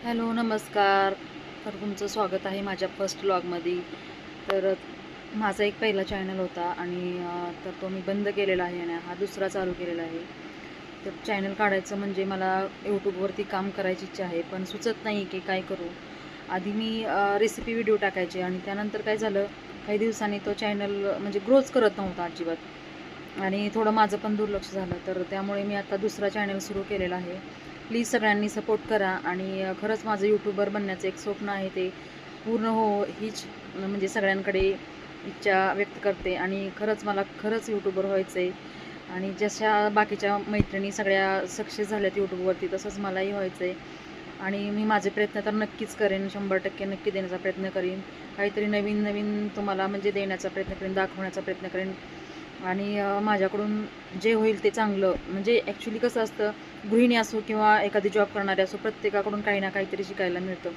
Hello नमस्कार. तर तुमचं स्वागत आहे माझ्या फर्स्ट व्लॉगमध्ये. तर माझा एक पहिला चॅनल होता आणि तर तो मी बंद केलेला आहे आणि हा दुसरा चालू केलेला आहे. तर चॅनल काढायचं म्हणजे मला यूट्यूबवरती काम करायची इच्छा आहे, पण सुचत नाही की काय करू. आधी मी रेसिपी व्हिडिओ टाकायचे आणि त्यानंतर काय झालं, काही दिवसांनी तो चॅनल म्हणजे ग्रोच करत नव्हता अजिबात आणि थोडं माझं पण दुर्लक्ष झालं. तर त्यामुळे मी आता दुसरा चॅनल सुरू केलेला आहे. प्लीज सगळ्यांनी सपोर्ट करा आणि खरंच माझं यूट्यूबर बनण्याचं एक स्वप्न आहे, ते पूर्ण हो हीच म्हणजे सगळ्यांकडे इच्छा व्यक्त करते आणि खरंच मला खरंच यूट्यूबर व्हायचं आहे. आणि जशा बाकीच्या मैत्रिणी सगळ्या सक्सेस झाल्यात यूट्यूबवरती, तसंच मलाही व्हायचं आहे. आणि मी माझे प्रयत्न तर नक्कीच करेन, 100% नक्की देण्याचा प्रयत्न करीन. काहीतरी नवीन नवीन तुम्हाला म्हणजे देण्याचा प्रयत्न करेन, दाखवण्याचा प्रयत्न करेन. आणि माझ्याकडून जे होईल ते चांगलं, म्हणजे ॲक्च्युली कसं असतं, गृहिणी असो किंवा एखादी जॉब करणारे असो, प्रत्येकाकडून काही ना काहीतरी शिकायला मिळतं.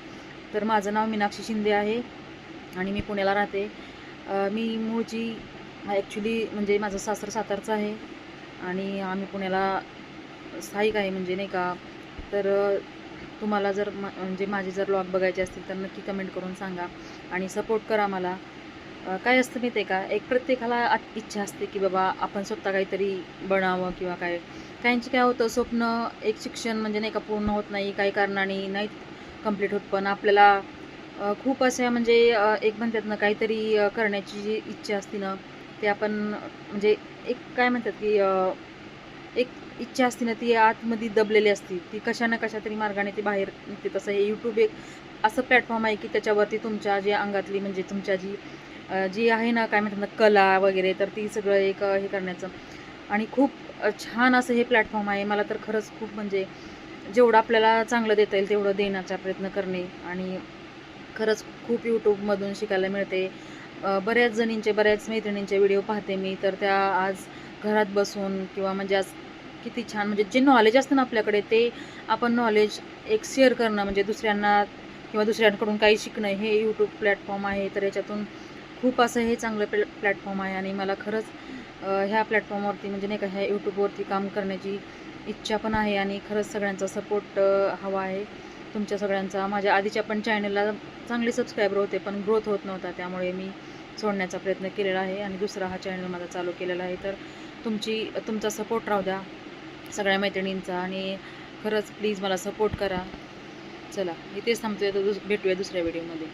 तर माझं नाव मीनाक्षी शिंदे आहे आणि मी पुण्याला राहते. मी मूळची ॲक्च्युली म्हणजे माझं सासर सातारचं आहे आणि आम्ही पुण्याला स्थायिक आहे, म्हणजे नाही का. तर तुम्हाला जर म्हणजे माझे जर व्लॉग बघायचे असतील तर नक्की कमेंट करून सांगा आणि सपोर्ट करा मला. काय असतं माहिती आहे का, एक प्रत्येकाला इच्छा असते की बाबा आपण स्वतः काहीतरी बनावं किंवा काय. काहींची काय होतं, स्वप्न एक शिक्षण म्हणजे नाही का पूर्ण होत नाही, काही कारणाने नाही कंप्लीट होत, पण आपल्याला खूप अशा म्हणजे एक म्हणतात ना, काहीतरी करण्याची जी इच्छा असते ना, ते आपण म्हणजे एक काय म्हणतात की एक इच्छा असते ना, ती आतमध्ये दबलेली असते, ती कशा ना कशा तरी मार्गाने ती बाहेर निघते. तसं हे यूट्यूब एक असं प्लॅटफॉर्म आहे की त्याच्यावरती तुमच्या जे अंगातली म्हणजे तुमच्या जी आहे ना, काय म्हणतात ना, कला वगैरे, तर ती सगळं एक हे करण्याचं आणि खूप छान असं हे प्लॅटफॉर्म आहे. मला तर खरंच खूप म्हणजे जेवढं आपल्याला चांगलं देता येईल तेवढं देण्याचा प्रयत्न करणे आणि खरंच खूप यूट्यूबमधून शिकायला मिळते. बऱ्याच जणींचे, बऱ्याच मैत्रिणींचे व्हिडिओ पाहते मी, तर त्या आज घरात बसून किंवा म्हणजे आज किती छान म्हणजे जे नॉलेज असतं ना आपल्याकडे, ते आपण नॉलेज एक शेअर करणं म्हणजे दुसऱ्यांना किंवा दुसऱ्यांकडून काही शिकणं, हे यूट्यूब प्लॅटफॉर्म आहे. तर याच्यातून खूप असं हे चांगलं प्लॅटफॉर्म आहे आणि मला खरंच ह्या प्लॅटफॉर्मवरती म्हणजे नाही का, ह्या यूट्यूबवरती काम करण्याची इच्छा पण आहे आणि खरंच सगळ्यांचा सपोर्ट हवा आहे, तुमच्या सगळ्यांचा. माझ्या आधीच्या पण चॅनलला चांगले सबस्क्रायबर होते, पण ग्रोथ होत नव्हता, त्यामुळे मी सोडण्याचा प्रयत्न केलेला आहे आणि दुसरा हा चॅनल माझा चालू केलेला आहे. तर तुमचा सपोर्ट राहू द्या सगळ्या मैत्रिणींचा आणि खरंच प्लीज मला सपोर्ट करा. चला इथेच थांबतोय, तर भेटूया दुसऱ्या व्हिडिओमध्ये.